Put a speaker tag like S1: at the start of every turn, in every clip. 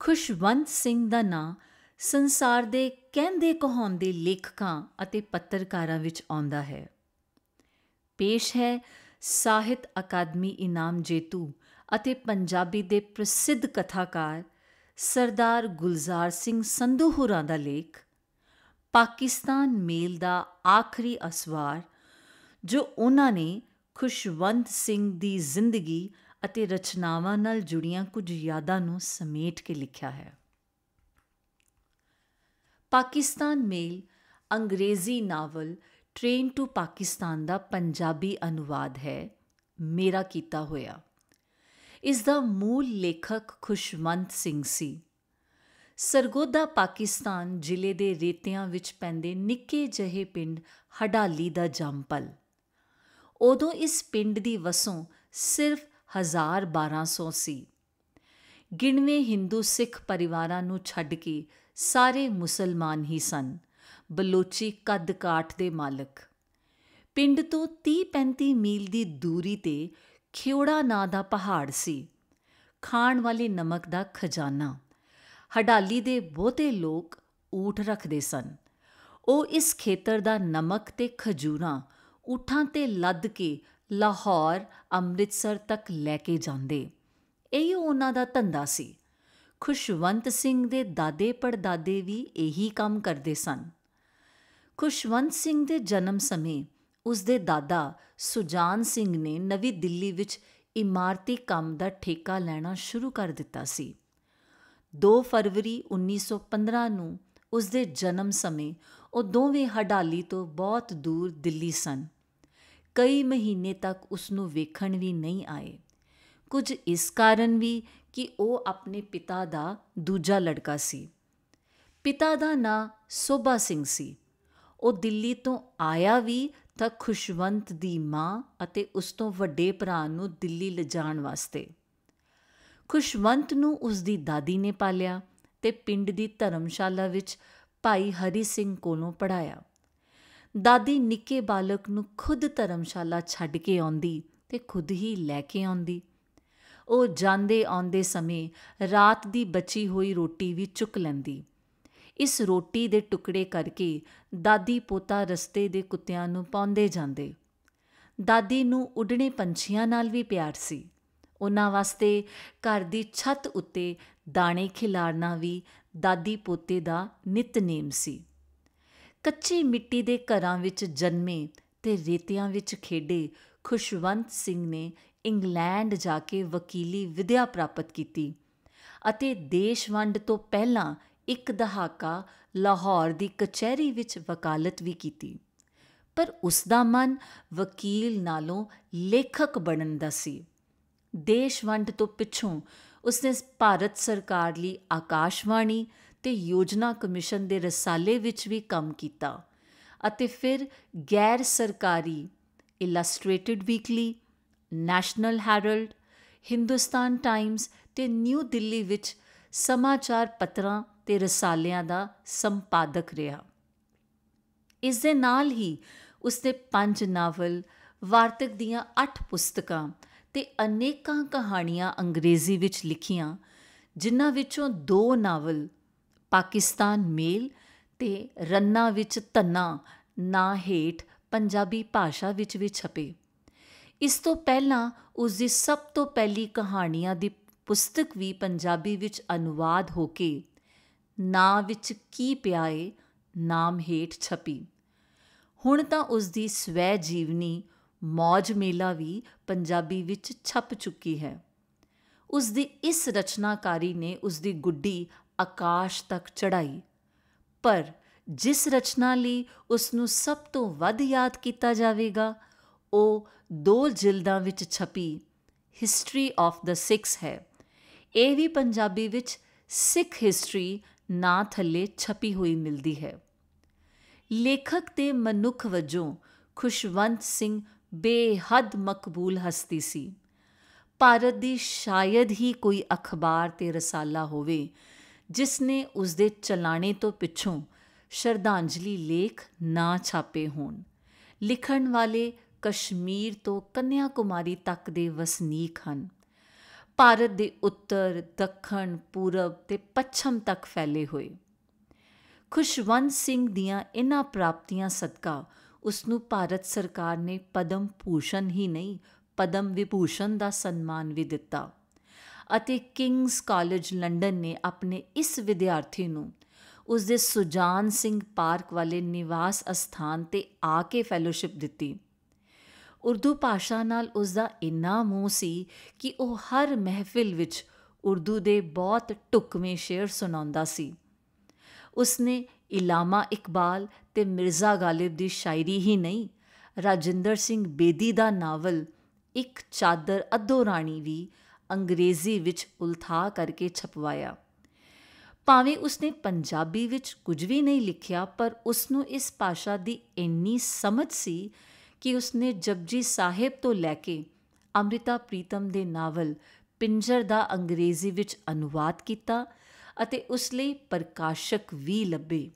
S1: ਖੁਸ਼ਵੰਤ ਸਿੰਘ ਦਾ ਨਾਂ ਸੰਸਾਰ ਦੇ ਕਹਿੰਦੇ ਕਹਾਉਂਦੇ ਲੇਖਕਾਂ ਅਤੇ ਪੱਤਰਕਾਰਾਂ ਵਿੱਚ ਆਉਂਦਾ ਹੈ। ਪੇਸ਼ ਹੈ ਸਾਹਿਤ ਅਕਾਦਮੀ ਇਨਾਮ ਜੇਤੂ ਅਤੇ ਪੰਜਾਬੀ ਦੇ ਪ੍ਰਸਿੱਧ ਕਥਾਕਾਰ ਸਰਦਾਰ ਗੁਲਜ਼ਾਰ ਸਿੰਘ ਸੰਧੂ ਹੋਰਾਂ ਦਾ ਲੇਖ ਪਾਕਿਸਤਾਨ ਮੇਲ ਦਾ ਆਖਰੀ ਅਸਵਾਰ, ਜੋ ਉਹਨਾਂ ਨੇ ਖੁਸ਼ਵੰਤ ਸਿੰਘ ਦੀ ਜ਼ਿੰਦਗੀ ਅਤੇ ਰਚਨਾਵਾਂ ਨਾਲ ਜੁੜੀਆਂ ਕੁਝ ਯਾਦਾਂ ਨੂੰ ਸਮੇਟ ਕੇ ਲਿਖਿਆ ਹੈ। ਪਾਕਿਸਤਾਨ ਮੇਲ ਅੰਗਰੇਜ਼ੀ ਨਾਵਲ ਟ੍ਰੇਨ ਟੂ ਪਾਕਿਸਤਾਨ ਦਾ ਪੰਜਾਬੀ ਅਨੁਵਾਦ ਹੈ, ਮੇਰਾ ਕੀਤਾ ਹੋਇਆ। ਇਸ ਦਾ ਮੂਲ ਲੇਖਕ ਖੁਸ਼ਵੰਤ ਸਿੰਘ ਸੀ। ਸਰਗੋਦਾ ਪਾਕਿਸਤਾਨ ਜ਼ਿਲ੍ਹੇ ਦੇ ਰੇਤਿਆਂ ਵਿੱਚ ਪੈਂਦੇ ਨਿੱਕੇ ਜਿਹੇ ਪਿੰਡ ਹਡਾਲੀ ਦਾ ਜੰਮਪਲ। ਉਦੋਂ ਇਸ ਪਿੰਡ ਦੀ ਵਸੋਂ ਸਿਰਫ 1200 ਸੀ। ਗਿਣਵੇਂ ਹਿੰਦੂ ਸਿੱਖ ਪਰਿਵਾਰਾਂ ਨੂੰ ਛੱਡ ਕੇ ਸਾਰੇ ਮੁਸਲਮਾਨ ਹੀ ਸਨ, ਬਲੋਚੀ ਕੱਦ ਕਾਠ ਦੇ ਮਾਲਕ। ਪਿੰਡ ਤੋਂ 30-35 ਮੀਲ ਦੀ ਦੂਰੀ 'ਤੇ ਖਿਉੜਾ ਨਾਂ ਦਾ ਪਹਾੜ ਸੀ, ਖਾਣ ਵਾਲੇ ਨਮਕ ਦਾ ਖਜ਼ਾਨਾ। ਹਡਾਲੀ ਦੇ ਬਹੁਤੇ ਲੋਕ ਊਠ ਰੱਖਦੇ ਸਨ। ਉਹ ਇਸ ਖੇਤਰ ਦਾ ਨਮਕ ਤੇ ਖਜੂਰਾਂ ਊਠਾਂ 'ਤੇ ਲੱਦ ਕੇ ਲਾਹੌਰ, ਅੰਮ੍ਰਿਤਸਰ ਤੱਕ ਲੈ ਕੇ ਜਾਂਦੇ। ਇਹੀ ਉਹਨਾਂ ਦਾ ਧੰਦਾ ਸੀ। ਖੁਸ਼ਵੰਤ ਸਿੰਘ ਦੇ ਦਾਦੇ ਪੜਦਾਦੇ ਵੀ ਇਹੀ ਕੰਮ ਕਰਦੇ ਸਨ। ਖੁਸ਼ਵੰਤ ਸਿੰਘ ਦੇ ਜਨਮ ਸਮੇਂ ਉਸ ਦੇ ਦਾਦਾ ਸੁਜਾਨ ਸਿੰਘ ਨੇ ਨਵੀਂ ਦਿੱਲੀ ਵਿੱਚ ਇਮਾਰਤੀ ਕੰਮ ਦਾ ਠੇਕਾ ਲੈਣਾ ਸ਼ੁਰੂ ਕਰ ਦਿੱਤਾ ਸੀ। 2 ਫਰਵਰੀ 1915 ਨੂੰ ਉਸ ਦੇ ਜਨਮ ਸਮੇਂ ਉਹ ਦੋਵੇਂ ਹਡਾਲੀ ਤੋਂ ਬਹੁਤ ਦੂਰ ਦਿੱਲੀ ਸਨ। ਕਈ ਮਹੀਨੇ ਤੱਕ ਉਸ ਨੂੰ ਵੇਖਣ ਵੀ ਨਹੀਂ ਆਏ। ਕੁਝ ਇਸ ਕਾਰਨ ਵੀ ਕਿ ਉਹ ਆਪਣੇ ਪਿਤਾ ਦਾ ਦੂਜਾ ਲੜਕਾ ਸੀ। ਪਿਤਾ ਦਾ ਨਾਂ ਸੋਭਾ ਸਿੰਘ ਸੀ। ਉਹ ਦਿੱਲੀ ਤੋਂ ਆਇਆ ਵੀ ਤਾਂ ਖੁਸ਼ਵੰਤ ਦੀ ਮਾਂ ਅਤੇ ਉਸ ਤੋਂ ਵੱਡੇ ਭਰਾ ਨੂੰ ਦਿੱਲੀ ਲਿਜਾਣ ਵਾਸਤੇ। ਖੁਸ਼ਵੰਤ ਨੂੰ ਉਸ ਦੀ ਦਾਦੀ ਨੇ ਪਾਲਿਆ ਤੇ ਪਿੰਡ ਦੀ ਧਰਮਸ਼ਾਲਾ ਵਿੱਚ ਭਾਈ ਹਰੀ ਸਿੰਘ ਕੋਲੋਂ ਪੜ੍ਹਾਇਆ। ਦਾਦੀ ਨਿੱਕੇ ਬਾਲਕ ਨੂੰ ਖੁਦ ਧਰਮਸ਼ਾਲਾ ਛੱਡ ਕੇ ਆਉਂਦੀ ਤੇ ਖੁਦ ਹੀ ਲੈ ਕੇ ਆਉਂਦੀ। ਉਹ ਜਾਂਦੇ ਆਉਂਦੇ ਸਮੇਂ ਰਾਤ ਦੀ ਬਚੀ ਹੋਈ ਰੋਟੀ ਵੀ ਚੁੱਕ ਲੈਂਦੀ। ਇਸ ਰੋਟੀ ਦੇ ਟੁਕੜੇ ਕਰਕੇ ਦਾਦੀ ਪੋਤਾ ਰਸਤੇ ਦੇ ਕੁੱਤਿਆਂ ਨੂੰ ਪਾਉਂਦੇ ਜਾਂਦੇ। ਦਾਦੀ ਨੂੰ ਉੱਡਣੇ ਪੰਛੀਆਂ ਨਾਲ ਵੀ ਪਿਆਰ ਸੀ। ਉਹਨਾਂ ਵਾਸਤੇ ਘਰ ਦੀ ਛੱਤ ਉੱਤੇ ਦਾਣੇ ਖਿਲਾਰਨਾ ਵੀ ਦਾਦੀ ਪੋਤੇ ਦਾ ਨਿਤਨੇਮ ਸੀ। ਕੱਚੀ ਮਿੱਟੀ ਦੇ ਘਰਾਂ ਵਿੱਚ ਜਨਮੇ ਤੇ ਰੇਤਿਆਂ ਵਿੱਚ ਖੇਡੇ ਖੁਸ਼ਵੰਤ ਸਿੰਘ ਨੇ ਇੰਗਲੈਂਡ ਜਾ ਕੇ ਵਕੀਲੀ ਵਿੱਦਿਆ ਪ੍ਰਾਪਤ ਕੀਤੀ ਅਤੇ ਦੇਸ਼ ਵੰਡ ਤੋਂ ਪਹਿਲਾਂ 1 ਦਹਾਕਾ ਲਾਹੌਰ ਦੀ ਕਚਹਿਰੀ ਵਿੱਚ ਵਕਾਲਤ ਵੀ ਕੀਤੀ। ਪਰ ਉਸ ਦਾ ਮਨ ਵਕੀਲ ਨਾਲੋਂ ਲੇਖਕ ਬਣਨ ਦਾ ਸੀ। ਦੇਸ਼ ਵੰਡ ਤੋਂ ਪਿੱਛੋਂ ਉਸਨੇ ਭਾਰਤ ਸਰਕਾਰ ਲਈ ਆਕਾਸ਼ਵਾਣੀ ਤੇ ਯੋਜਨਾ ਕਮਿਸ਼ਨ ਦੇ ਰਸਾਲੇ ਵਿੱਚ ਵੀ ਕੰਮ ਕੀਤਾ ਅਤੇ ਫਿਰ ਗੈਰ ਸਰਕਾਰੀ illustrated weekly, national herald, Hindustan times ਤੇ ਨਿਊ ਦਿੱਲੀ ਵਿੱਚ ਸਮਾਚਾਰ ਪੱਤਰਾਂ ਤੇ ਰਸਾਲਿਆਂ ਦਾ ਸੰਪਾਦਕ ਰਿਹਾ। ਇਸ ਦੇ ਨਾਲ ਹੀ ਉਸਨੇ 5 ਨਾਵਲ, ਵਾਰਤਕ ਦੀਆਂ 8 ਪੁਸਤਕਾਂ ਤੇ ਅਨੇਕਾਂ ਕਹਾਣੀਆਂ ਅੰਗਰੇਜ਼ੀ ਵਿੱਚ ਲਿਖੀਆਂ, ਜਿਨ੍ਹਾਂ ਵਿੱਚੋਂ 2 ਨਾਵਲ ਪਾਕਿਸਤਾਨ ਮੇਲ ਤੇ ਰੰਨਾ ਵਿੱਚ ਧੰਨਾ ਨਾਂ ਹੇਠ ਪੰਜਾਬੀ ਭਾਸ਼ਾ ਵਿੱਚ ਵੀ ਛਪੇ। ਇਸ ਤੋਂ ਪਹਿਲਾਂ ਉਸ ਦੀ ਸਭ ਤੋਂ ਪਹਿਲੀ ਕਹਾਣੀਆਂ ਦੀ ਪੁਸਤਕ ਵੀ ਪੰਜਾਬੀ ਵਿੱਚ ਅਨੁਵਾਦ ਹੋ ਕੇ ਨਾਂ ਵਿੱਚ ਕੀ ਪਿਆ ਏ ਨਾਮ ਹੇਠ ਛਪੀ। ਹੁਣ ਤਾਂ ਉਸ ਦੀ ਸਵੈ ਜੀਵਨੀ ਮੌਜ ਮੇਲਾ ਵੀ ਪੰਜਾਬੀ ਵਿੱਚ ਛਪ ਚੁੱਕੀ ਹੈ। ਉਸ ਦੀ ਇਸ ਰਚਨਾਕਾਰੀ ਨੇ ਉਸ ਦੀ ਗੁੱਡੀ ਆਕਾਸ਼ ਤੱਕ ਚੜ੍ਹਾਈ। ਪਰ ਜਿਸ ਰਚਨਾ ਲਈ ਉਸ ਨੂੰ ਸਭ ਤੋਂ ਵੱਧ ਯਾਦ ਕੀਤਾ ਜਾਵੇਗਾ, ਉਹ 2 ਜਿਲਦਾਂ ਵਿੱਚ ਛਪੀ ਹਿਸਟਰੀ ਆਫ ਦ ਸਿੱਖਸ ਹੈ। ਇਹ ਵੀ ਪੰਜਾਬੀ ਵਿੱਚ ਸਿੱਖ ਹਿਸਟਰੀ ਨਾਂ ਥੱਲੇ ਛਪੀ ਹੋਈ ਮਿਲਦੀ ਹੈ। ਲੇਖਕ ਤੇ ਮਨੁੱਖ ਵਜੋਂ ਖੁਸ਼ਵੰਤ ਸਿੰਘ ਬੇਹੱਦ ਮਕਬੂਲ ਹਸਤੀ ਸੀ। ਭਾਰਤ ਦੀ ਸ਼ਾਇਦ ਹੀ ਕੋਈ ਅਖਬਾਰ ਤੇ ਰਸਾਲਾ ਹੋਵੇ ਜਿਸ ਨੇ ਉਸ ਦੇ ਚਲਾਣੇ ਤੋਂ ਪਿੱਛੋਂ ਸ਼ਰਧਾਂਜਲੀ ਲੇਖ ਨਾ ਛਾਪੇ ਹੋਣ। ਲਿਖਣ ਵਾਲੇ ਕਸ਼ਮੀਰ ਤੋਂ ਕੰਨਿਆ ਕੁਮਾਰੀ ਤੱਕ ਦੇ ਵਸਨੀਕ ਹਨ। ਭਾਰਤ ਦੇ ਉੱਤਰ, ਦੱਖਣ, ਪੂਰਬ ਤੇ ਪੱਛਮ ਤੱਕ ਫੈਲੇ ਹੋਏ। ਖੁਸ਼ਵੰਤ ਸਿੰਘ ਦੀਆਂ ਇਨ੍ਹਾਂ ਪ੍ਰਾਪਤੀਆਂ ਸਦਕਾ ਉਸ ਨੂੰ ਭਾਰਤ ਸਰਕਾਰ ਨੇ ਪਦਮ ਭੂਸ਼ਣ ਹੀ ਨਹੀਂ, ਪਦਮ ਵਿਭੂਸ਼ਣ ਦਾ ਸਨਮਾਨ ਵੀ ਦਿੱਤਾ ਅਤੇ ਕਿੰਗਸ ਕਾਲਜ ਲੰਡਨ ਨੇ ਆਪਣੇ ਇਸ ਵਿਦਿਆਰਥੀ ਨੂੰ ਉਸ ਦੇ ਸੁਜਾਨ ਸਿੰਘ ਪਾਰਕ ਵਾਲੇ ਨਿਵਾਸ ਅਸਥਾਨ 'ਤੇ ਆ ਕੇ ਫੈਲੋਸ਼ਿਪ ਦਿੱਤੀ। ਉਰਦੂ ਭਾਸ਼ਾ ਨਾਲ ਉਸ ਦਾ ਇੰਨਾ ਮੋਹ ਸੀ ਕਿ ਉਹ ਹਰ ਮਹਿਫਿਲ ਵਿੱਚ ਉਰਦੂ ਦੇ ਬਹੁਤ ਢੁਕਵੇਂ ਸ਼ੇਅਰ ਸੁਣਾਉਂਦਾ ਸੀ। ਉਸਨੇ ਇਲਾਮਾ ਇਕਬਾਲ ਤੇ ਮਿਰਜ਼ਾ ਗਾਲਿਬ ਦੀ ਸ਼ਾਇਰੀ ਹੀ ਨਹੀਂ, ਰਾਜਿੰਦਰ ਸਿੰਘ ਬੇਦੀ ਦਾ ਨਾਵਲ ਇੱਕ ਚਾਦਰ ਅੱਧੋ ਰਾਣੀ ਵੀ ਅੰਗਰੇਜ਼ੀ ਵਿੱਚ ਉਲਥਾ ਕਰਕੇ ਛਪਵਾਇਆ। ਭਾਵੇਂ ਉਸਨੇ ਪੰਜਾਬੀ ਵਿੱਚ ਕੁਝ ਵੀ ਨਹੀਂ ਲਿਖਿਆ, ਪਰ ਉਸਨੂੰ ਇਸ ਭਾਸ਼ਾ ਦੀ ਇੰਨੀ ਸਮਝ ਸੀ ਕਿ ਉਸਨੇ ਜਪਜੀ ਸਾਹਿਬ ਤੋਂ ਲੈ ਕੇ ਅੰਮ੍ਰਿਤਾ ਪ੍ਰੀਤਮ ਦੇ ਨਾਵਲ ਪਿੰਜਰ ਦਾ ਅੰਗਰੇਜ਼ੀ ਵਿੱਚ ਅਨੁਵਾਦ ਕੀਤਾ ਅਤੇ ਉਸ ਲਈ ਪ੍ਰਕਾਸ਼ਕ ਵੀ ਲੱਭੇ।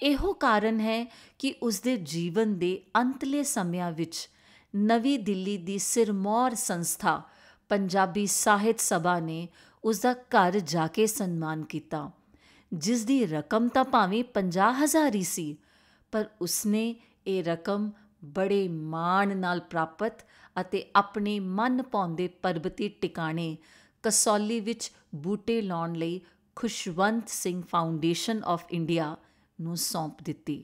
S1: ਇਹੋ ਕਾਰਨ ਹੈ ਕਿ ਉਸਦੇ ਜੀਵਨ ਦੇ ਅੰਤਲੇ ਸਮਿਆਂ ਵਿੱਚ ਨਵੀਂ ਦਿੱਲੀ ਦੀ ਸਿਰਮੌਰ ਸੰਸਥਾ ਪੰਜਾਬੀ ਸਾਹਿਤ ਸਭਾ ਨੇ ਉਸਦਾ ਘਰ ਜਾ ਕੇ ਸਨਮਾਨ ਕੀਤਾ, ਜਿਸ ਦੀ ਰਕਮ ਤਾਂ ਭਾਵੇਂ 50,000 ਹੀ ਸੀ, ਪਰ ਉਸਨੇ ਇਹ ਰਕਮ ਬੜੇ ਮਾਣ ਨਾਲ ਪ੍ਰਾਪਤ ਅਤੇ ਆਪਣੇ ਮਨ ਭਾਉਂਦੇ ਪਰਬਤੀ ਟਿਕਾਣੇ ਕਸੌਲੀ ਵਿੱਚ ਬੂਟੇ ਲਾਉਣ ਲਈ Khushwant Singh foundation of India ਨੂੰ ਸੌਂਪ ਦਿੱਤੀ।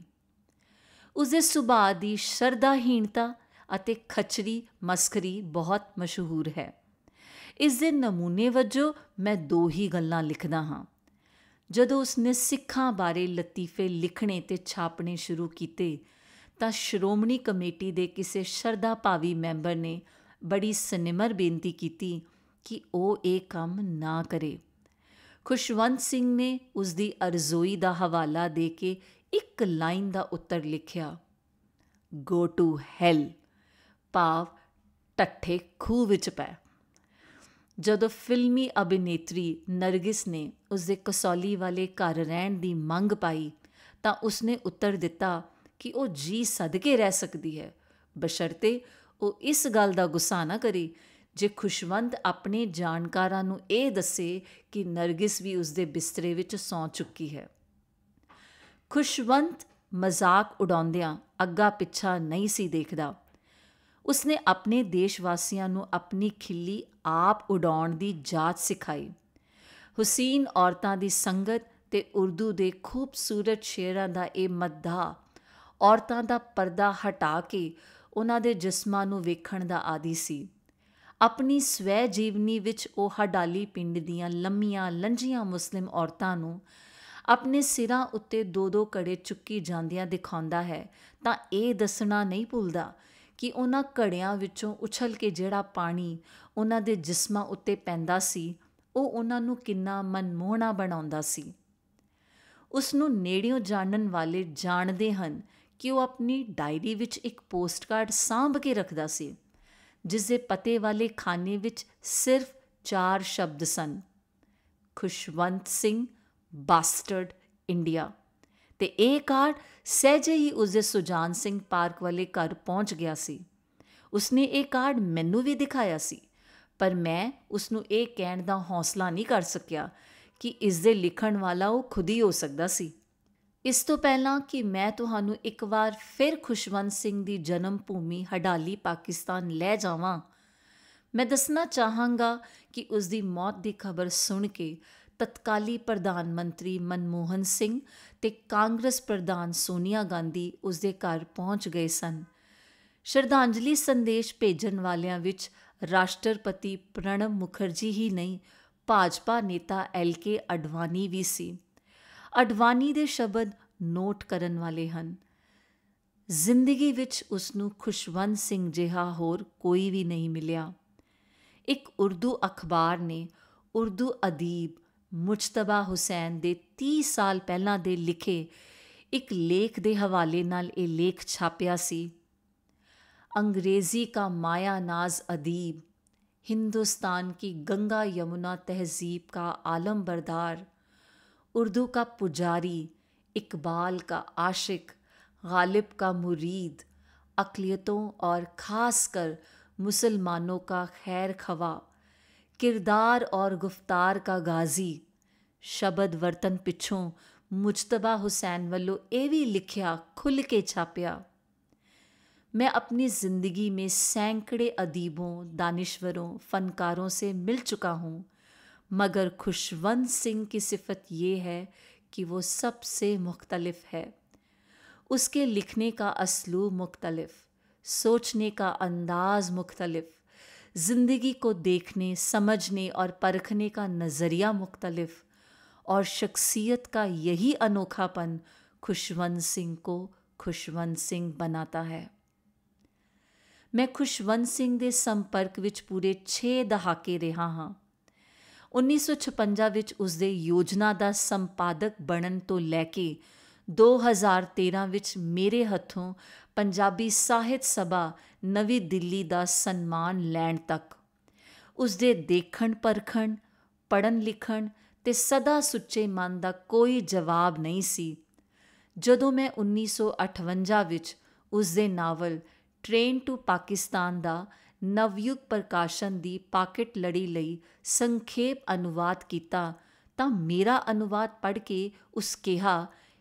S1: ਉਸਦੇ ਸੁਭਾਅ ਦੀ ਸ਼ਰਧਾਹੀਣਤਾ ਅਤੇ ਖਚਰੀ ਮਸਕਰੀ ਬਹੁਤ ਮਸ਼ਹੂਰ ਹੈ। ਇਸ ਦੇ ਨਮੂਨੇ ਵਜੋਂ ਮੈਂ ਦੋ ਹੀ ਗੱਲਾਂ ਲਿਖਦਾ ਹਾਂ। ਜਦੋਂ ਉਸਨੇ ਸਿੱਖਾਂ ਬਾਰੇ ਲਤੀਫੇ ਲਿਖਣੇ ਤੇ ਛਾਪਣੇ ਸ਼ੁਰੂ ਕੀਤੇ ਤਾਂ ਸ਼੍ਰੋਮਣੀ ਕਮੇਟੀ ਦੇ ਕਿਸੇ ਸ਼ਰਧਾ ਭਾਵੀ ਮੈਂਬਰ ਨੇ ਬੜੀ ਸਨਿਮਰ ਬੇਨਤੀ ਕੀਤੀ ਕਿ ਉਹ ਇਹ ਕੰਮ ਨਾ ਕਰੇ। ਖੁਸ਼ਵੰਤ ਸਿੰਘ ਨੇ ਉਸਦੀ ਅਰਜ਼ੋਈ ਦਾ ਹਵਾਲਾ ਦੇ ਕੇ ਇੱਕ ਲਾਈਨ ਦਾ ਉੱਤਰ ਲਿਖਿਆ, ਗੋ ਟੂ ਹੈਲ, ਭਾਵ ਟੱਠੇ ਖੂਹ ਵਿੱਚ ਪੈ। ਜਦੋਂ ਫਿਲਮੀ ਅਭਿਨੇਤਰੀ ਨਰਗਿਸ ਨੇ ਉਸਦੇ ਕਸੌਲੀ ਵਾਲੇ ਘਰ ਰਹਿਣ ਦੀ ਮੰਗ ਪਾਈ ਤਾਂ ਉਸਨੇ ਉੱਤਰ ਦਿੱਤਾ ਕਿ ਉਹ ਜੀ ਸਦਕੇ ਰਹਿ ਸਕਦੀ ਹੈ, ਬਸ਼ਰਤੇ ਉਹ ਇਸ ਗੱਲ ਦਾ ਗੁੱਸਾ ਨਾ ਕਰੇ ਜੇ ਖੁਸ਼ਵੰਤ ਆਪਣੇ ਜਾਣਕਾਰਾਂ ਨੂੰ ਇਹ ਦੱਸੇ ਕਿ ਨਰਗਿਸ ਵੀ ਉਸਦੇ ਬਿਸਤਰੇ ਵਿੱਚ ਸੌਂ ਚੁੱਕੀ ਹੈ। ਖੁਸ਼ਵੰਤ ਮਜ਼ਾਕ ਉਡਾਉਂਦਿਆਂ ਅੱਗਾ ਪਿੱਛਾ ਨਹੀਂ ਸੀ ਦੇਖਦਾ। ਉਸਨੇ ਆਪਣੇ ਦੇਸ਼ ਵਾਸੀਆਂ ਨੂੰ ਆਪਣੀ ਖਿੱਲੀ ਆਪ ਉਡਾਉਣ ਦੀ ਜਾਚ ਸਿਖਾਈ। ਹੁਸੀਨ ਔਰਤਾਂ ਦੀ ਸੰਗਤ ਤੇ ਉਰਦੂ ਦੇ ਖੂਬਸੂਰਤ ਸ਼ੇਅਰਾਂ ਦਾ ਇਹ ਮੱਧਾ ਔਰਤਾਂ ਦਾ ਪਰਦਾ ਹਟਾ ਕੇ ਉਹਨਾਂ ਦੇ ਜਿਸਮਾਂ ਨੂੰ ਵੇਖਣ ਦਾ ਆਦੀ ਸੀ। ਆਪਣੀ ਸਵੈ ਜੀਵਨੀ ਵਿੱਚ ਉਹ ਹਡਾਲੀ ਪਿੰਡ ਦੀਆਂ ਲੰਮੀਆਂ ਲੰਜੀਆਂ ਮੁਸਲਿਮ ਔਰਤਾਂ ਨੂੰ ਆਪਣੇ ਸਿਰਾਂ ਉੱਤੇ ਦੋ ਦੋ ਘੜੇ ਚੁੱਕੀ ਜਾਂਦਿਆਂ ਦਿਖਾਉਂਦਾ ਹੈ ਤਾਂ ਇਹ ਦੱਸਣਾ ਨਹੀਂ ਭੁੱਲਦਾ ਕਿ ਉਹਨਾਂ ਘੜਿਆਂ ਵਿੱਚੋਂ ਉਛਲ ਕੇ ਜਿਹੜਾ ਪਾਣੀ ਉਹਨਾਂ ਦੇ ਜਿਸਮਾਂ ਉੱਤੇ ਪੈਂਦਾ ਸੀ ਉਹ ਉਹਨਾਂ ਨੂੰ ਕਿੰਨਾ ਮਨਮੋਹਣਾ ਬਣਾਉਂਦਾ ਸੀ। ਉਸ ਨੂੰ ਨੇੜਿਓਂ ਜਾਣਨ ਵਾਲੇ ਜਾਣਦੇ ਹਨ ਕਿ ਉਹ ਆਪਣੀ ਡਾਇਰੀ ਵਿੱਚ ਇੱਕ ਪੋਸਟਕਾਰਡ ਸਾਂਭ ਕੇ ਰੱਖਦਾ ਸੀ, ਜਿਸ ਦੇ ਪਤੇ ਵਾਲੇ ਖਾਨੇ ਵਿੱਚ ਸਿਰਫ 4 ਸ਼ਬਦ ਸਨ, ਖੁਸ਼ਵੰਤ ਸਿੰਘ, ਬਾਸਟਰਡ, ਇੰਡੀਆ। ਤੇ ਇਹ ਕਾਰਡ ਸਹਿਜੇ ਹੀ ਉਸਦੇ ਸੁਜਾਨ ਸਿੰਘ ਪਾਰਕ ਵਾਲੇ ਘਰ ਪਹੁੰਚ ਗਿਆ ਸੀ। ਉਸਨੇ ਇਹ ਕਾਰਡ ਮੈਨੂੰ ਵੀ ਦਿਖਾਇਆ ਸੀ, ਪਰ ਮੈਂ ਉਸਨੂੰ ਇਹ ਕਹਿਣ ਦਾ ਹੌਸਲਾ ਨਹੀਂ ਕਰ ਸਕਿਆ ਕਿ ਇਸ ਦੇ ਲਿਖਣ ਵਾਲਾ ਉਹ ਖੁਦ ਹੀ ਹੋ ਸਕਦਾ ਸੀ। ਇਸ ਤੋਂ ਪਹਿਲਾਂ ਕਿ ਮੈਂ ਤੁਹਾਨੂੰ ਇੱਕ ਵਾਰ ਫਿਰ ਖੁਸ਼ਵੰਤ ਸਿੰਘ ਦੀ ਜਨਮ ਭੂਮੀ ਹਡਾਲੀ ਪਾਕਿਸਤਾਨ ਲੈ ਜਾਵਾਂ, ਮੈਂ ਦੱਸਣਾ ਚਾਹਾਂਗਾ ਕਿ ਉਸ ਦੀ ਮੌਤ ਦੀ ਖਬਰ ਸੁਣ ਕੇ ਤਤਕਾਲੀ ਪ੍ਰਧਾਨ ਮੰਤਰੀ ਮਨਮੋਹਨ ਸਿੰਘ ਤੇ ਕਾਂਗਰਸ ਪ੍ਰਧਾਨ ਸੋਨੀਆ ਗਾਂਧੀ ਉਸ ਦੇ ਘਰ ਪਹੁੰਚ ਗਏ ਸਨ। ਸ਼ਰਧਾਂਜਲੀ ਸੰਦੇਸ਼ ਭੇਜਣ ਵਾਲਿਆਂ ਵਿੱਚ ਰਾਸ਼ਟਰਪਤੀ ਪ੍ਰਣਬ ਮੁਖਰਜੀ ਹੀ ਨਹੀਂ, ਭਾਜਪਾ ਨੇਤਾ LK ਅਡਵਾਨੀ ਵੀ ਸੀ। ਅਡਵਾਨੀ ਦੇ ਸ਼ਬਦ ਨੋਟ ਕਰਨ ਵਾਲੇ ਹਨ। ਜ਼ਿੰਦਗੀ ਵਿੱਚ ਉਸ ਨੂੰ ਖੁਸ਼ਵੰਤ ਸਿੰਘ ਜਿਹਾ ਹੋਰ ਕੋਈ ਵੀ ਨਹੀਂ ਮਿਲਿਆ। ਇੱਕ ਉਰਦੂ ਅਖਬਾਰ ਨੇ ਉਰਦੂ ਅਦੀਬ ਮੁਜਤਬਾ ਹੁਸੈਨ ਦੇ 30 ਸਾਲ ਪਹਿਲਾਂ ਦੇ ਲਿਖੇ ਇੱਕ ਲੇਖ ਦੇ ਹਵਾਲੇ ਨਾਲ ਇਹ ਲੇਖ ਛਾਪਿਆ ਸੀ। अंग्रेज़ी का माया नाज अदीब, हिंदुस्तान की गंगा यमुना तहज़ीब का आलम बरदार, उर्दू का पुजारी, इकबाल का आशिक, गालिब का मुरीद, अक़लियतों और ख़ास कर मुसलमानों का खैर खवा, किरदार और गुफ्तार का गाजी शब्द वर्तन पिछों मुजतबा हुसैन वल्लों ਇਹ भी लिखिया खुल के छापिया। मैं अपनी ज़िंदगी में सैकड़े अदीबों, दानिश्वरों, फ़नकारों से मिल चुका हूँ, मगर खुशवंत सिंह की सिफत ये है कि वो सबसे मुख्तलिफ है। उसके लिखने का असलूब मुख्तलिफ, सोचने का अंदाज मुख्तलिफ, ज़िंदगी को देखने, समझने और परखने का नज़रिया मुख्तलिफ, और शख्सियत का यही अनोखापन खुशवंत सिंह को खुशवंत सिंह बनाता है। मैं खुशवंत सिंह ਦੇ ਸੰਪਰਕ ਵਿੱਚ ਪੂਰੇ 6 ਦਹਾਕੇ ਰਿਹਾ ਹਾਂ। 1956 ਵਿੱਚ ਉਸ ਦੇ ਯੋਜਨਾ ਦਾ ਸੰਪਾਦਕ ਬਣਨ ਤੋਂ ਲੈ ਕੇ 2013 ਵਿੱਚ ਮੇਰੇ ਹੱਥੋਂ ਪੰਜਾਬੀ ਸਾਹਿਤ ਸਭਾ ਨਵੀਂ ਦਿੱਲੀ ਦਾ ਸਨਮਾਨ ਲੈਣ ਤੱਕ ਉਸ ਦੇ ਦੇਖਣ ਪਰਖਣ, ਪੜ੍ਹਨ ਲਿਖਣ ਤੇ ਸਦਾ ਸੁੱਚੇ ਮਨ ਦਾ ਕੋਈ ਜਵਾਬ ਨਹੀਂ ਸੀ। ਜਦੋਂ ਮੈਂ 1958 ਵਿੱਚ ਉਸ ਦੇ ਨਾਵਲ ਟ੍ਰੇਨ ਟੂ ਪਾਕਿਸਤਾਨ ਦਾ ਨਵਯੁਗ ਪ੍ਰਕਾਸ਼ਨ ਦੀ ਪਾਕਿਟ ਲੜੀ ਲਈ ਸੰਖੇਪ ਅਨੁਵਾਦ ਕੀਤਾ ਤਾਂ ਮੇਰਾ ਅਨੁਵਾਦ ਪੜ੍ਹ ਕੇ ਉਸ ਕਿਹਾ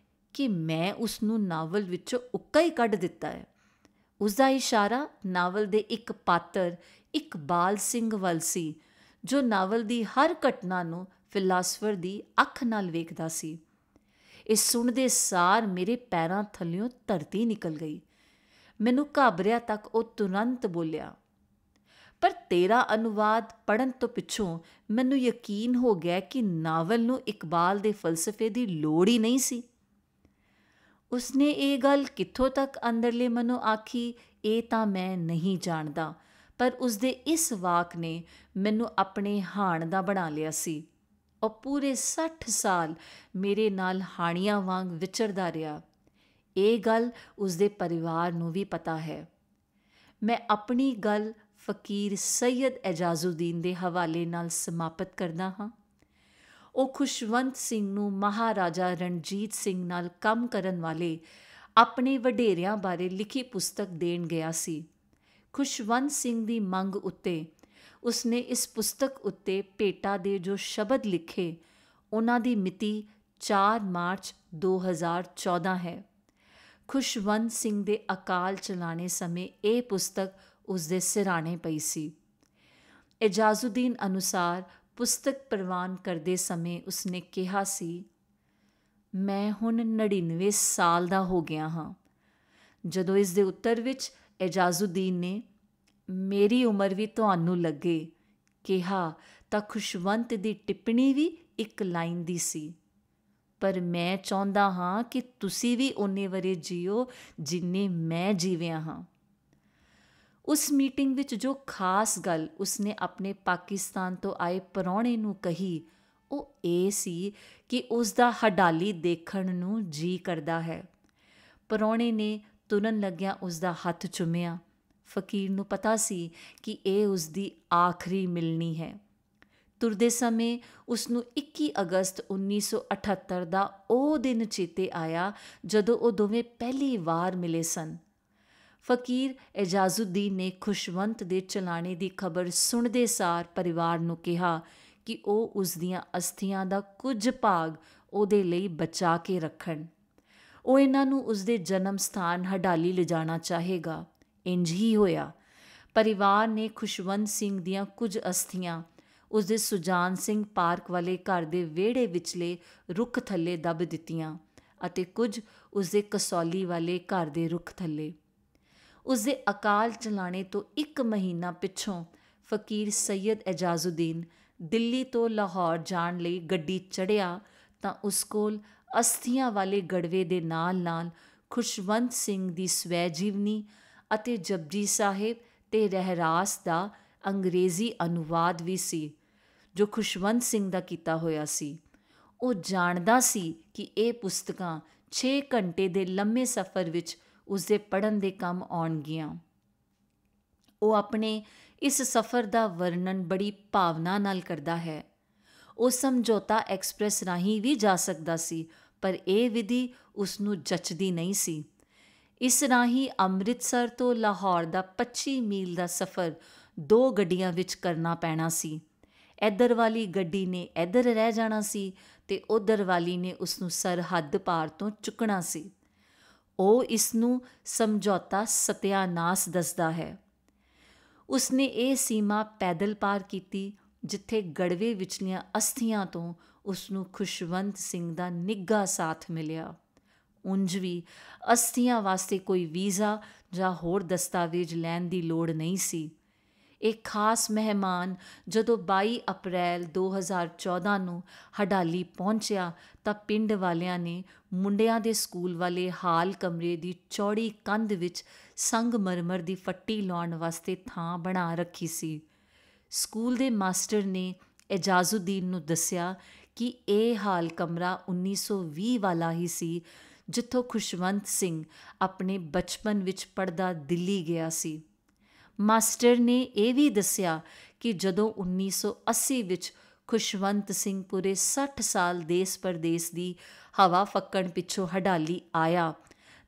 S1: ਕਿ ਮੈਂ ਉਸ ਨੂੰ ਨਾਵਲ ਵਿੱਚੋਂ ਉੱਕਾ ਹੀ ਕੱਢ ਦਿੱਤਾ ਹੈ। ਉਸ ਦਾ ਇਸ਼ਾਰਾ ਨਾਵਲ ਦੇ ਇੱਕ ਪਾਤਰ ਇਕਬਾਲ ਸਿੰਘ ਵੱਲ ਸੀ, ਜੋ ਨਾਵਲ ਦੀ ਹਰ ਘਟਨਾ ਨੂੰ ਫਿਲਾਸਫਰ ਦੀ ਅੱਖ ਨਾਲ ਵੇਖਦਾ ਸੀ। ਇਹ ਸੁਣਦੇ ਸਾਰ ਮੇਰੇ ਪੈਰਾਂ ਥੱਲਿਓਂ ਧਰਤੀ ਨਿਕਲ ਗਈ। ਮੈਨੂੰ ਘਾਬਰਿਆ ਤੱਕ ਉਹ ਤੁਰੰਤ ਬੋਲਿਆ, ਪਰ ਤੇਰਾ ਅਨੁਵਾਦ ਪੜ੍ਹਨ ਤੋਂ ਪਿੱਛੋਂ ਮੈਨੂੰ ਯਕੀਨ ਹੋ ਗਿਆ ਕਿ ਨਾਵਲ ਨੂੰ ਇਕਬਾਲ ਦੇ ਫਲਸਫੇ ਦੀ ਲੋੜ ਹੀ ਨਹੀਂ ਸੀ। ਉਸਨੇ ਇਹ ਗੱਲ ਕਿੱਥੋਂ ਤੱਕ ਅੰਦਰਲੇ ਮਨੋਂ ਆਖੀ, ਇਹ ਤਾਂ ਮੈਂ ਨਹੀਂ ਜਾਣਦਾ, ਪਰ ਉਸਦੇ ਇਸ ਵਾਕ ਨੇ ਮੈਨੂੰ ਆਪਣੇ ਹਾਣ ਦਾ ਬਣਾ ਲਿਆ ਸੀ। ਉਹ ਪੂਰੇ 60 ਸਾਲ ਮੇਰੇ ਨਾਲ ਹਾਣੀਆਂ ਵਾਂਗ ਵਿਚਰਦਾ ਰਿਹਾ। ਇਹ ਗੱਲ ਉਸਦੇ ਪਰਿਵਾਰ ਨੂੰ ਵੀ ਪਤਾ ਹੈ। ਮੈਂ ਆਪਣੀ ਗੱਲ ਫ਼ਕੀਰ ਸੈਯਦ ਐਜਾਜ਼ੁਦੀਨ ਦੇ ਹਵਾਲੇ ਨਾਲ ਸਮਾਪਤ ਕਰਦਾ ਹਾਂ। ਉਹ ਖੁਸ਼ਵੰਤ ਸਿੰਘ ਨੂੰ ਮਹਾਰਾਜਾ ਰਣਜੀਤ ਸਿੰਘ ਨਾਲ ਕੰਮ ਕਰਨ ਵਾਲੇ ਆਪਣੇ ਵਡੇਰਿਆਂ ਬਾਰੇ ਲਿਖੀ ਪੁਸਤਕ ਦੇਣ ਗਿਆ ਸੀ। ਖੁਸ਼ਵੰਤ ਸਿੰਘ ਦੀ ਮੰਗ ਉੱਤੇ ਉਸਨੇ ਇਸ ਪੁਸਤਕ ਉੱਤੇ ਭੇਟਾ ਦੇ ਜੋ ਸ਼ਬਦ ਲਿਖੇ, ਉਹਨਾਂ ਦੀ ਮਿਤੀ 4 ਮਾਰਚ 2014 ਹੈ। ਖੁਸ਼ਵੰਤ ਸਿੰਘ ਦੇ ਅਕਾਲ ਚਲਾਣੇ ਸਮੇਂ ਇਹ ਪੁਸਤਕ ਉਸਦੇ ਸਿਰਹਾਣੇ ਪਈ ਸੀ। ਐਜਾਜ਼ੁਦੀਨ ਅਨੁਸਾਰ ਪੁਸਤਕ ਪ੍ਰਵਾਨ ਕਰਦੇ ਸਮੇਂ ਉਸਨੇ ਕਿਹਾ ਸੀ, ਮੈਂ ਹੁਣ 99 ਸਾਲ ਦਾ ਹੋ ਗਿਆ ਹਾਂ। ਜਦੋਂ ਇਸ ਦੇ ਉੱਤਰ ਵਿੱਚ ਐਜਾਜ਼ੁਦੀਨ ਨੇ ਮੇਰੀ ਉਮਰ ਵੀ ਤੁਹਾਨੂੰ ਲੱਗੇ ਕਿਹਾ ਤਾਂ ਖੁਸ਼ਵੰਤ ਦੀ ਟਿੱਪਣੀ ਵੀ ਇੱਕ ਲਾਈਨ ਦੀ ਸੀ, ਪਰ ਮੈਂ ਚਾਹੁੰਦਾ ਹਾਂ ਕਿ ਤੁਸੀਂ ਵੀ ਓਨੇ ਵਰੇ ਜੀਓ ਜਿੰਨੇ ਮੈਂ ਜੀਵਿਆ ਹਾਂ। ਉਸ ਮੀਟਿੰਗ ਵਿੱਚ ਜੋ ਖਾਸ ਗੱਲ ਉਸਨੇ ਆਪਣੇ ਪਾਕਿਸਤਾਨ ਤੋਂ ਆਏ ਪ੍ਰਾਹੁਣੇ ਨੂੰ ਕਹੀ, ਉਹ ਇਹ ਸੀ ਕਿ ਉਸ ਦਾ ਹਡਾਲੀ ਦੇਖਣ ਨੂੰ ਜੀ ਕਰਦਾ ਹੈ। ਪ੍ਰਾਹੁਣੇ ਨੇ ਤੁਰਨ ਲੱਗਿਆਂ ਉਸ ਦਾ ਹੱਥ ਚੁੰਮਿਆ। ਫ਼ਕੀਰ ਨੂੰ ਪਤਾ ਸੀ ਕਿ ਇਹ ਉਸ ਦੀ ਆਖਰੀ ਮਿਲਣੀ ਹੈ। ਤੁਰਦੇ ਸਮੇਂ ਉਸ ਨੂੰ 21 ਅਗਸਤ 1978 ਦਾ ਉਹ ਦਿਨ ਚੇਤੇ ਆਇਆ ਜਦੋਂ ਉਹ ਦੋਵੇਂ ਪਹਿਲੀ ਵਾਰ ਮਿਲੇ ਸਨ। ਫ਼ਕੀਰ ਐਜਾਜ਼ੁਦੀਨ ਨੇ ਖੁਸ਼ਵੰਤ ਦੇ ਚਲਾਣੇ ਦੀ ਖਬਰ ਸੁਣਦੇ ਸਾਰ ਪਰਿਵਾਰ ਨੂੰ ਕਿਹਾ ਕਿ ਉਹ ਉਸ ਦੀਆਂ ਅਸਥੀਆਂ ਦਾ ਕੁਝ ਭਾਗ ਉਹਦੇ ਲਈ ਬਚਾ ਕੇ ਰੱਖਣ। ਉਹ ਇਹਨਾਂ ਨੂੰ ਉਸਦੇ ਜਨਮ ਸਥਾਨ ਹਡਾਲੀ ਲਿਜਾਣਾ ਚਾਹੇਗਾ। ਇੰਝ ਹੀ ਹੋਇਆ। ਪਰਿਵਾਰ ਨੇ ਖੁਸ਼ਵੰਤ ਸਿੰਘ ਦੀਆਂ ਕੁਝ ਅਸਥੀਆਂ ਉਸਦੇ ਸੁਜਾਨ ਸਿੰਘ ਪਾਰਕ ਵਾਲੇ ਘਰ ਦੇ ਵਿਹੜੇ ਵਿਚਲੇ ਰੁੱਖ ਥੱਲੇ ਦੱਬ ਦਿੱਤੀਆਂ ਅਤੇ ਕੁਝ ਉਸਦੇ ਕਸੌਲੀ ਵਾਲੇ ਘਰ ਦੇ ਰੁੱਖ ਥੱਲੇ। ਉਸਦੇ ਅਕਾਲ ਚਲਾਣੇ ਤੋਂ 1 ਮਹੀਨਾ ਪਿੱਛੋਂ ਫ਼ਕੀਰ ਸੈਯਦ ਐਜਾਜ਼ੁਦੀਨ ਦਿੱਲੀ ਤੋਂ ਲਾਹੌਰ ਜਾਣ ਲਈ ਗੱਡੀ ਚੜ੍ਹਿਆ ਤਾਂ ਉਸ ਕੋਲ ਅਸਥੀਆਂ ਵਾਲੇ ਗੜਵੇ ਦੇ ਨਾਲ ਖੁਸ਼ਵੰਤ ਸਿੰਘ ਦੀ ਸਵੈ ਜੀਵਨੀ ਅਤੇ ਜਪਜੀ ਸਾਹਿਬ ਤੇ ਰਹਿਰਾਸ ਦਾ ਅੰਗਰੇਜ਼ੀ ਅਨੁਵਾਦ ਵੀ ਸੀ, ਜੋ ਖੁਸ਼ਵੰਤ ਸਿੰਘ ਦਾ ਕੀਤਾ ਹੋਇਆ ਸੀ। ਉਹ ਜਾਣਦਾ ਸੀ ਕਿ ਇਹ ਪੁਸਤਕਾਂ 6 ਘੰਟੇ ਦੇ ਲੰਮੇ ਸਫ਼ਰ ਵਿੱਚ ਉਸਦੇ ਪੜ੍ਹਨ ਦੇ ਕੰਮ ਆਉਣਗੀਆਂ। ਉਹ ਆਪਣੇ ਇਸ ਸਫ਼ਰ ਦਾ ਵਰਣਨ ਬੜੀ ਭਾਵਨਾ ਨਾਲ ਕਰਦਾ ਹੈ। ਉਹ ਸਮਝੌਤਾ ਐਕਸਪ੍ਰੈਸ ਰਾਹੀਂ ਵੀ ਜਾ ਸਕਦਾ ਸੀ, ਪਰ ਇਹ ਵਿਧੀ ਉਸ ਨੂੰ ਜੱਚਦੀ ਨਹੀਂ ਸੀ। ਇਸ ਰਾਹੀਂ ਅੰਮ੍ਰਿਤਸਰ ਤੋਂ ਲਾਹੌਰ ਦਾ 25 ਮੀਲ ਦਾ ਸਫ਼ਰ 2 ਗੱਡੀਆਂ ਵਿੱਚ ਕਰਨਾ ਪੈਣਾ ਸੀ। ਇੱਧਰ ਵਾਲੀ ਗੱਡੀ ਨੇ ਇੱਧਰ ਰਹਿ ਜਾਣਾ ਸੀ ਤੇ ਉੱਧਰ ਵਾਲੀ ਨੇ ਉਸ ਨੂੰ ਸਰਹੱਦ ਪਾਰ ਤੋਂ ਚੁੱਕਣਾ ਸੀ। ਉਹ ਇਸ ਨੂੰ ਸਮਝੌਤਾ ਸਤਿਆਨਾਸ ਦੱਸਦਾ ਹੈ। ਉਸਨੇ ਇਹ ਸੀਮਾ ਪੈਦਲ ਪਾਰ ਕੀਤੀ ਜਿੱਥੇ ਗੜਵੇ ਵਿਚਲੀਆਂ ਅਸਥੀਆਂ ਤੋਂ ਉਸ ਨੂੰ ਖੁਸ਼ਵੰਤ ਸਿੰਘ ਦਾ ਨਿੱਘਾ ਸਾਥ ਮਿਲਿਆ। ਉਂਝ ਵੀ ਅਸਥੀਆਂ ਵਾਸਤੇ ਕੋਈ ਵੀਜ਼ਾ ਜਾਂ ਹੋਰ ਦਸਤਾਵੇਜ਼ ਲੈਣ ਦੀ ਲੋੜ ਨਹੀਂ ਸੀ। ਇਹ ਖਾਸ ਮਹਿਮਾਨ ਜਦੋਂ 22 ਅਪ੍ਰੈਲ 2014 ਨੂੰ ਹਡਾਲੀ ਪਹੁੰਚਿਆ ਤਾਂ ਪਿੰਡ ਵਾਲਿਆਂ ਨੇ ਮੁੰਡਿਆਂ ਦੇ ਸਕੂਲ ਵਾਲੇ ਹਾਲ ਕਮਰੇ ਦੀ ਚੌੜੀ ਕੰਧ ਵਿੱਚ ਸੰਗਮਰਮਰ ਦੀ ਫੱਟੀ ਲਾਉਣ ਵਾਸਤੇ ਥਾਂ ਬਣਾ ਰੱਖੀ ਸੀ। ਸਕੂਲ ਦੇ ਮਾਸਟਰ ਨੇ ਇਜਾਜ਼ੁਦੀਨ ਨੂੰ ਦੱਸਿਆ ਕਿ ਇਹ ਹਾਲ ਕਮਰਾ 1920 ਵਾਲਾ ਹੀ ਸੀ ਜਿੱਥੋਂ ਖੁਸ਼ਵੰਤ ਸਿੰਘ ਆਪਣੇ ਬਚਪਨ ਵਿੱਚ ਪੜ੍ਹਦਾ ਦਿੱਲੀ ਗਿਆ ਸੀ। ਮਾਸਟਰ ਨੇ ਇਹ ਵੀ ਦੱਸਿਆ ਕਿ ਜਦੋਂ 1980 ਵਿੱਚ ਖੁਸ਼ਵੰਤ ਸਿੰਘ ਪੂਰੇ 60 ਸਾਲ ਦੇਸ ਪਰਦੇਸ ਦੀ ਹਵਾ ਫੱਕਣ ਪਿੱਛੋਂ ਹਡਾਲੀ ਆਇਆ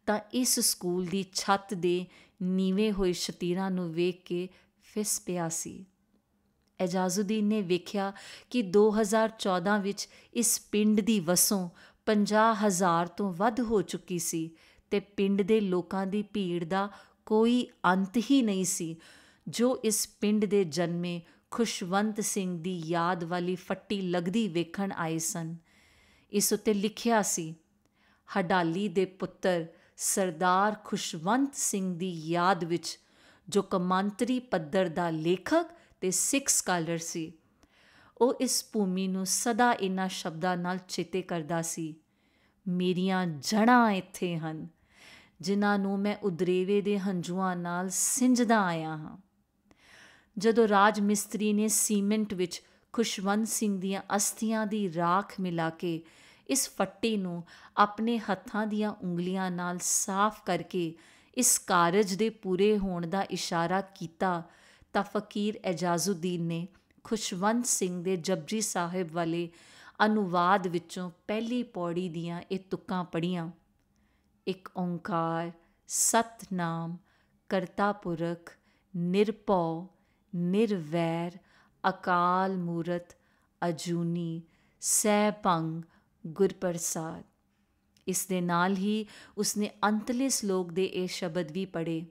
S1: ਤਾਂ ਇਸ ਸਕੂਲ ਦੀ ਛੱਤ ਦੇ ਨੀਵੇਂ ਹੋਏ ਸ਼ਤੀਰਾਂ ਨੂੰ ਵੇਖ ਕੇ ਫਿਸ ਪਿਆ ਸੀ। ਇਜਾਜ਼ੁਦੀਨ ਨੇ ਵੇਖਿਆ ਕਿ 2014 ਵਿੱਚ ਇਸ ਪਿੰਡ ਦੀ ਵਸੋਂ 50,000 ਤੋਂ ਵੱਧ ਹੋ ਚੁੱਕੀ ਸੀ ਤੇ ਪਿੰਡ ਦੇ ਲੋਕਾਂ ਦੀ ਭੀੜ ਦਾ ਕੋਈ ਅੰਤ ਹੀ ਨਹੀਂ ਸੀ ਜੋ ਇਸ ਪਿੰਡ ਦੇ ਜਨਮੇ ਖੁਸ਼ਵੰਤ ਸਿੰਘ ਦੀ ਯਾਦ ਵਾਲੀ ਫੱਟੀ ਲੱਗਦੀ ਵੇਖਣ ਆਏ ਸਨ। ਇਸ ਉੱਤੇ ਲਿਖਿਆ ਸੀ, ਹਡਾਲੀ ਦੇ ਪੁੱਤਰ ਸਰਦਾਰ ਖੁਸ਼ਵੰਤ ਸਿੰਘ ਦੀ ਯਾਦ ਵਿੱਚ, ਜੋ ਕੌਮਾਂਤਰੀ ਪੱਧਰ ਦਾ ਲੇਖਕ ਤੇ ਸਿੱਖ ਸਕਾਲਰ ਸੀ। ਉਹ ਇਸ ਭੂਮੀ ਨੂੰ ਸਦਾ ਇਹਨਾਂ ਸ਼ਬਦਾਂ ਨਾਲ ਚੇਤੇ ਕਰਦਾ ਸੀ, ਮੇਰੀਆਂ ਜੜ੍ਹਾਂ ਇੱਥੇ ਹਨ ਜਿਨ੍ਹਾਂ ਨੂੰ ਮੈਂ ਉਦਰੇਵੇ ਦੇ ਹੰਝੂਆਂ ਨਾਲ ਸਿੰਜਦਾ ਆਇਆ ਹਾਂ। ਜਦੋਂ ਰਾਜ ਮਿਸਤਰੀ ਨੇ ਸੀਮੈਂਟ ਵਿੱਚ ਖੁਸ਼ਵੰਤ ਸਿੰਘ ਦੀਆਂ ਅਸਥੀਆਂ ਦੀ ਰਾਖ ਮਿਲਾ ਕੇ ਇਸ ਫੱਟੀ ਨੂੰ ਆਪਣੇ ਹੱਥਾਂ ਦੀਆਂ ਉਂਗਲੀਆਂ ਨਾਲ ਸਾਫ਼ ਕਰਕੇ ਇਸ ਕਾਰਜ ਦੇ ਪੂਰੇ ਹੋਣ ਦਾ ਇਸ਼ਾਰਾ ਕੀਤਾ ਤਾਂ ਫਕੀਰ ਇਜਾਜ਼ੁਦੀਨ ਨੇ ਖੁਸ਼ਵੰਤ ਸਿੰਘ ਦੇ ਜਪਜੀ ਸਾਹਿਬ ਵਾਲੇ ਅਨੁਵਾਦ ਵਿੱਚੋਂ ਪਹਿਲੀ ਪੌੜੀ ਦੀਆਂ ਇਹ ਤੁਕਾਂ ਪੜ੍ਹੀਆਂ। ਇੱਕ ਓਂਕਾਰ ਸਤਨਾਮ ਕਰਤਾ ਪੁਰਖ ਨਿਰਭਉ ਨਿਰਵੈਰ ਅਕਾਲ ਮੂਰਤ ਅਜੂਨੀ ਸੈਭੰ ਗੁਰ ਪ੍ਰਸਾਦ। ਇਸ ਦੇ ਨਾਲ ਹੀ ਉਸਨੇ ਅੰਤਲੇ ਸ਼ਲੋਕ ਦੇ ਇਹ ਸ਼ਬਦ ਵੀ ਪੜ੍ਹੇ,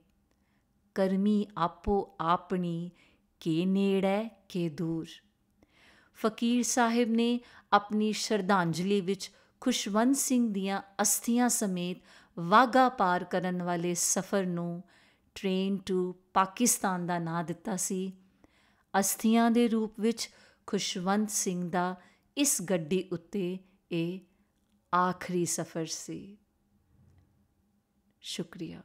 S1: ਕਰਮੀ ਆਪੋ ਆਪਣੀ ਕੇ ਨੇੜੈ ਕੇ ਦੂਰ। ਫਕੀਰ ਸਾਹਿਬ ਨੇ ਆਪਣੀ ਸ਼ਰਧਾਂਜਲੀ ਵਿੱਚ ਖੁਸ਼ਵੰਤ ਸਿੰਘ ਦੀਆਂ ਅਸਥੀਆਂ ਸਮੇਤ ਵਾਹਗਾ ਪਾਰ ਕਰਨ ਵਾਲੇ ਸਫ਼ਰ ਨੂੰ ਟ੍ਰੇਨ ਟੂ ਪਾਕਿਸਤਾਨ ਦਾ ਨਾਂ ਦਿੱਤਾ ਸੀ। ਅਸਥੀਆਂ ਦੇ ਰੂਪ ਵਿੱਚ ਖੁਸ਼ਵੰਤ ਸਿੰਘ ਦਾ ਇਸ ਗੱਡੀ ਉੱਤੇ ਇਹ ਆਖਰੀ ਸਫ਼ਰ ਸੀ। ਸ਼ੁਕਰੀਆ।